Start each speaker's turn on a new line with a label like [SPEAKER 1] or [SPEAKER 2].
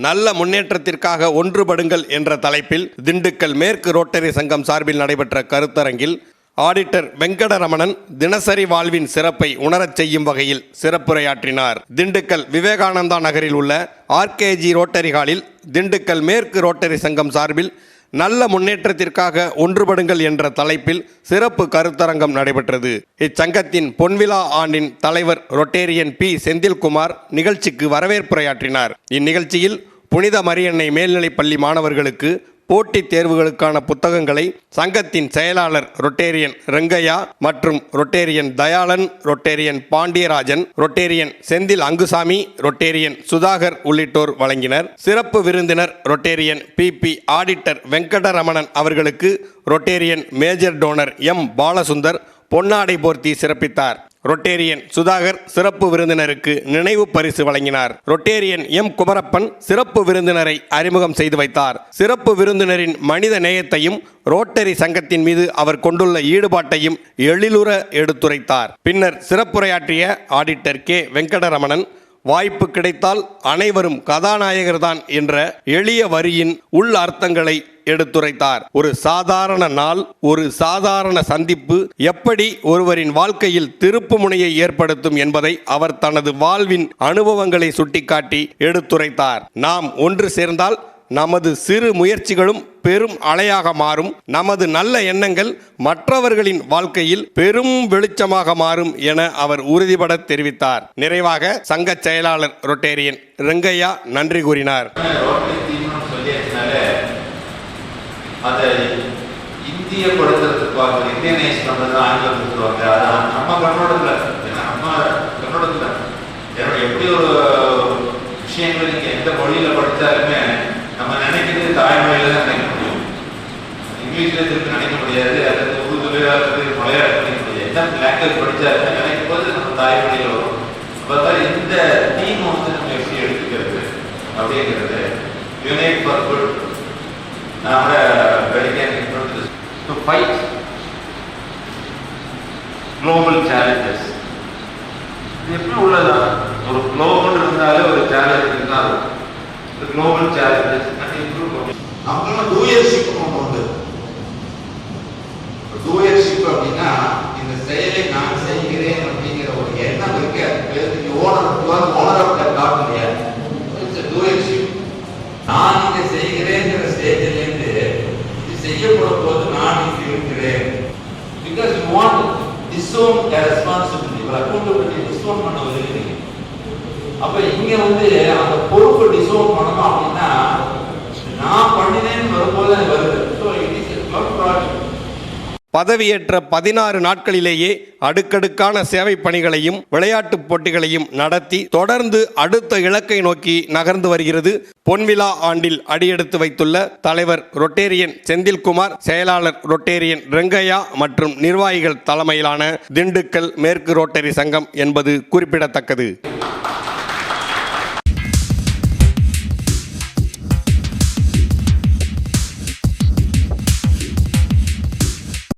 [SPEAKER 1] நல்ல முன்னேற்றத்திற்காக ஒன்றுபடுங்கள் என்ற தலைப்பில் திண்டுக்கல் மேற்கு ரோட்டரி சங்கம் சார்பில் நடைபெற்ற கருத்தரங்கில் ஆடிட்டர் வெங்கடரமணன் தினசரி வாழ்வின் சிறப்பை உணரச் செய்யும் வகையில் சிறப்புரையாற்றினார். திண்டுக்கல் விவேகானந்தா நகரில் உள்ள ஆர்கேஜி ரோட்டரி ஹாலில் திண்டுக்கல் மேற்கு ரோட்டரி சங்கம் சார்பில் நல்ல முன்னேற்றத்திற்காக ஒன்றுபடுங்கள் என்ற தலைப்பில் சிறப்பு கருத்தரங்கம் நடைபெற்றது. இச்சங்கத்தின் பொன்விழா ஆண்டின் தலைவர் ரொட்டேரியன் பி செந்தில்குமார் நிகழ்ச்சிக்கு வரவேற்புரையாற்றினார். இந்நிகழ்ச்சியில் புனித மரியன்னை மேல்நிலைப்பள்ளி மாணவர்களுக்கு போட்டித் தேர்வுகளுக்கான புத்தகங்களை சங்கத்தின் செயலாளர் ரொட்டேரியன் ரெங்கையா மற்றும் Rotarian Dayalan, Rotarian Pandiarajan, Rotarian Senthil Angusamy, Rotarian Sudhakar உள்ளிட்டோர் வழங்கினர். சிறப்பு விருந்தினர் ரொட்டேரியன் பி ஆடிட்டர் வெங்கடரமணன் அவர்களுக்கு Rotarian major toner M Balasundar பொன்னாடை போர்த்தி சிறப்பித்தார். ரொட்டேரியன் சுதாகர் சிறப்பு விருந்தினருக்கு நினைவு பரிசு வழங்கினார். ரொட்டேரியன் எம் குமரப்பன் சிறப்பு விருந்தினரை அறிமுகம் செய்து வைத்தார். சிறப்பு விருந்தினரின் மனித நேயத்தையும் ரோட்டரி சங்கத்தின் மீது அவர் கொண்டுள்ள ஈடுபாட்டையும் எழிலுற எடுத்துரைத்தார். பின்னர் சிறப்புரையாற்றிய ஆடிட்டர் கே வெங்கடரமணன் வாய்ப்பு கிடைத்தால் அனைவரும் கதாநாயகர்தான் என்ற எளிய வரியின் உள் அர்த்தங்களை எடுத்துரைத்தார். ஒரு சாதாரண நாள், ஒரு சாதாரண சந்திப்பு எப்படி ஒருவரின் வாழ்க்கையில் திருப்பு முனையை ஏற்படுத்தும் என்பதை அவர் தனது வாழ்வின் அனுபவங்களை சுட்டிக்காட்டி எடுத்துரைத்தார். நாம் ஒன்று சேர்ந்தால் நமது சிறு முயற்சிகளும் பெரும் அலையாக மாறும், நமது நல்ல எண்ணங்கள் மற்றவர்களின் வாழ்க்கையில் பெரும் வெளிச்சமாக மாறும் என அவர் உறுதிபட தெரிவித்தார். நிறைவாக சங்க செயலாளர் ரொட்டேரியன் ரெங்கையா நன்றி கூறினார்.
[SPEAKER 2] எந்த மொழியில படித்தாலுமே நம்ம நினைக்கிறது தாய்மொழியில தான் நினைக்க முடியும். இங்கிலீஷ்ல திருப்பி நினைக்க முடியாது, அல்லது உருதுல மலையாளம் நினைக்க முடியாது. எந்த லாங்குவேஜ் படித்தாலுமே நினைக்கும் போது நம்ம தாய்மொழியில் வரும். பார்த்தா இந்த டீம் வந்து நம்ம எப்படி எடுத்துக்கிறது அப்படிங்கிறது யுனைட் ஃபார் குட். நாம டு ஃபைட் குளோபல் சேலஞ்சஸ். இது எப்படி உள்ளதா? ஒரு குளோபல் இருந்தாலே ஒரு சேலஞ்ச் இருந்தாலும் global challenges and improve. நமக்கு டூயர்ஷிப் கொண்டு டூயர்ஷிப் அப்படின்னா இந்த செயலை நான் செய்கிறேன் அப்படிங்கிற ஒரு எண்ணம் இருக்கு. ஓனர் ஆஃப் த காட் இல்லையா? It's doership. நான் இதை செய்கிறேங்கிற ஸ்டேஜில் இருந்து இது செய்யப்படும் போது நான் இங்கே இருக்கிறேன். Because you want disown responsibility, ஒரு அக்கௌண்டபிலிட்டி டிசோன் பண்ண வருகிறீங்க. அப்ப இங்க வந்து அந்த பொறுப்பு டிசோன் பண்ணணும் அப்படின்னா நான் பண்ணினேன்னு வரும்போது அது வருது.
[SPEAKER 1] பதவியேற்ற 16 நாட்களிலேயே அடுக்கடுக்கான சேவை பணிகளையும் விளையாட்டுப் போட்டிகளையும் நடத்தி தொடர்ந்து அடுத்த இலக்கை நோக்கி நகர்ந்து வருகிறது. பொன்விழா ஆண்டில் அடியெடுத்து வைத்துள்ள தலைவர் ரொட்டேரியன் செந்தில்குமார், செயலாளர் ரொட்டேரியன் ரெங்கையா மற்றும் நிர்வாகிகள் தலைமையிலான திண்டுக்கல் மேற்கு ரோட்டரி சங்கம் என்பது குறிப்பிடத்தக்கது.